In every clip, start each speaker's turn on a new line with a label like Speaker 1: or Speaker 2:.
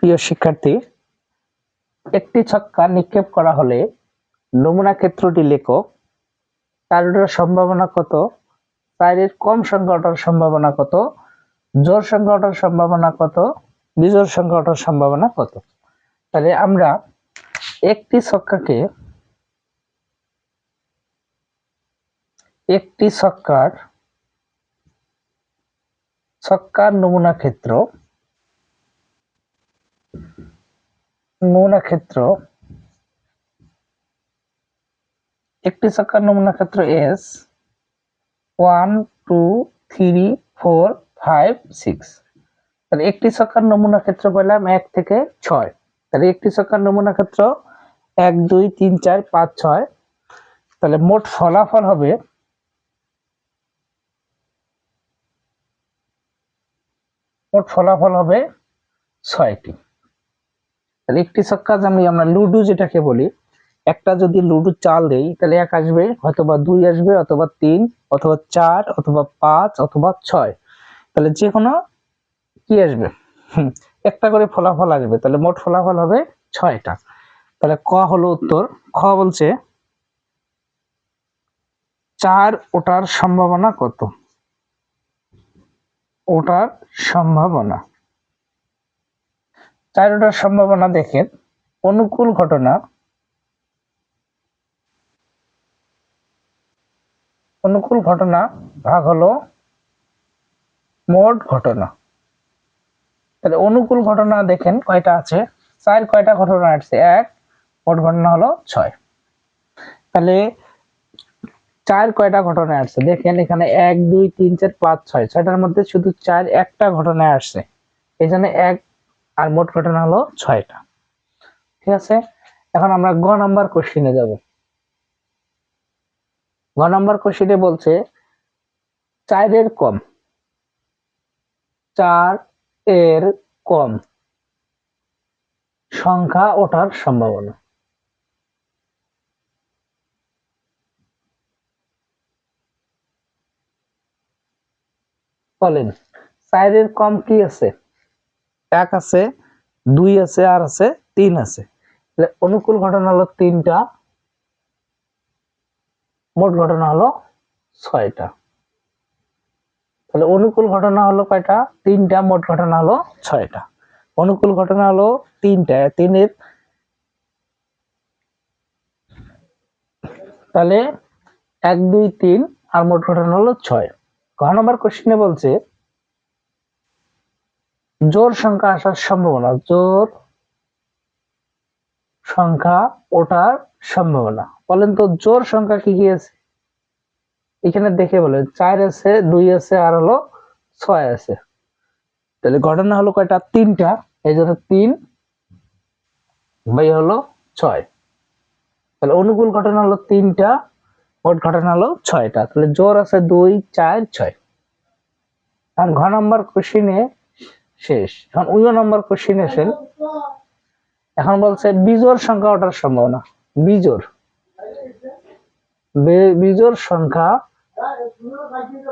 Speaker 1: প্রিয় শিক্ষার্থী, একটি ছক্কা নিক্ষেপ করা হলে নমুনা ক্ষেত্রটি লেখো। 4টার সম্ভাবনা কত, 4-এর কম সংখ্যা ওঠার সম্ভাবনা কত, জোড় সংখ্যা ওঠার সম্ভাবনা কত, বিজোড় সংখ্যা ওঠার সম্ভাবনা কত। তাহলে আমরা একটি ছক্কার নমুনা ক্ষেত্র একটি ছক্কার নমুনা ক্ষেত্র S 1 2 3 4 5 6। তাহলে একটি ছক্কার নমুনা ক্ষেত্র পেলাম 1 থেকে 6। তাহলে একটি ছক্কার নমুনা ক্ষেত্র 1 2 3 4 5 6। তাহলে মোট ফলাফল হবে মোট ফলাফল হবে 6টি। তাহলে একটি ছক্কা আমরা লুডো যেটাকে বলি, একটা যদি লুডো চাল দেই তাহলে 1 আসবে, অথবা 2 আসবে, অথবা 3, অথবা 4, অথবা 5, অথবা 6। তাহলে যে কোনো কি আসবে, একটা করে ফলাফল আসবে। তাহলে মোট ফলাফল হবে 6টা। তাহলে ক হলো উত্তর। খ বলছে 4 ওঠার সম্ভাবনা কত? ওঠার সম্ভাবনা 4 ওঠার সম্ভাবনা দেখেন, অনুকূল ঘটনা ভাগ হলো মোট ঘটনা। তাহলে অনুকূল ঘটনা দেখেন কয়টা আছে, 4 কয়টা ঘটনা আসছে, 1, মোট ঘটনা হলো 6। তাহলে 4 কয়টা ঘটনা আসছে দেখেন, এখানে 1 2 3 4 5 6, 6টার মধ্যে শুধু 4 একটা ঘটনা আসছে, এই জন্য 1, আর মোট ঘটনা হলো 6টা। ঠিক আছে, এখন আমরা গ নাম্বার কোশ্চেনে যাব। গ নাম্বার কোশ্চেনে বলছে 4-এর কম, 4-এর কম সংখ্যা ওঠার সম্ভাবনা। বলেন 4-এর কম কি আছে? 1 আছে, 2 আছে, আর আছে 3 আছে। অনুকূল ঘটনা হলো 3টা, মোট ঘটনা হলো 6টা। তাহলে অনুকূল ঘটনা হলো কয়টা? 3টা, মোট ঘটনা হলো 6টা। অনুকূল ঘটনা হলো 3টা, 3-এর তাহলে 1 2 3, আর মোট ঘটনা হলো 6। ঘ নম্বর কোশ্চেনে বলছে জোড় সংখ্যা আসার সম্ভাবনা, জোড় সংখ্যা ওঠার সম্ভাবনা। বলেন তো জোড় সংখ্যা কি কি আছে? এখানে দেখে বলেন 4 আছে, 2 আছে, আর হলো 6 আছে। তাহলে ঘটনা হলো কয়টা? 3টা, এই জন্য 3 বাই হলো 6। তাহলে অনুকূল ঘটনা হলো 3টা, মোট ঘটনা হলো 6টা। তাহলে জোড় আছে 2 4 6। আর ঘ নম্বর কোশ্চেনে শেষ। এখন উয় নম্বর কোশ্চেন আসেন। এখন বলছে বিজোড় সংখ্যা ওঠার সম্ভাবনা। বিজোড় সংখ্যা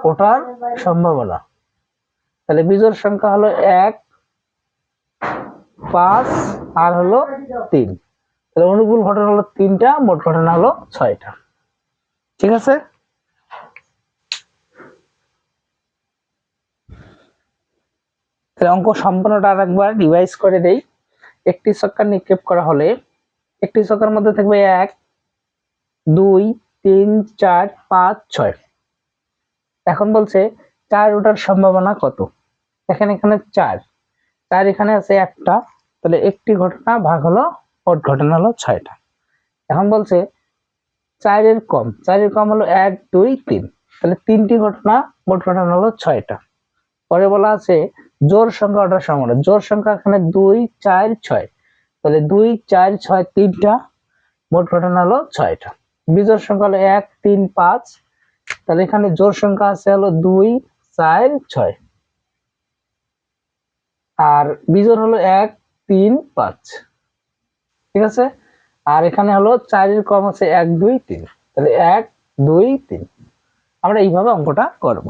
Speaker 1: ওঠার সম্ভাবনা। তাহলে বিজোড় সংখ্যা হলো 1 5, আর হলো 3। তাহলে অনুকূল ঘটনা হলো 3টা, মোট ঘটনা হলো 6টা। ঠিক আছে, তাহলে অঙ্ক সম্পূর্ণটা আরেকবার রিভাইজ করে দেই। একটি ছক্কা নিক্ষেপ করা হলে একটি ছক্কার মধ্যে থাকবে 1 2 3 4 5 6। এখন বলছে 4 ওঠার সম্ভাবনা কত? দেখেন এখানে 4 এখানে আছে একটা, তাহলে একটি ঘটনা ভাগ হলো মোট ঘটনা হলো 6টা। এখন বলছে 4-এর কম হলো 1 2 3, তাহলে 3টি ঘটনা, মোট ঘটনা হলো 6টা। পরে বলা আছে জোড় সংখ্যা ওঠার সম্ভাবনা। জোড় সংখ্যা এখানে 2 4 6, তাহলে 2 4 6 3টা, মোট ঘটনা হলো 6টা। বিজোড় সংখ্যা হলো 1 3 5, তাহলে এখানে জোড় সংখ্যা আছে হলো 2 4 6, আর বিজোড় হলো 1 3 5। ঠিক আছে, আর এখানে হলো 4-এর কম আছে 1 2 3, তাহলে 1 2 3। আমরা এইভাবে অঙ্কটা করব।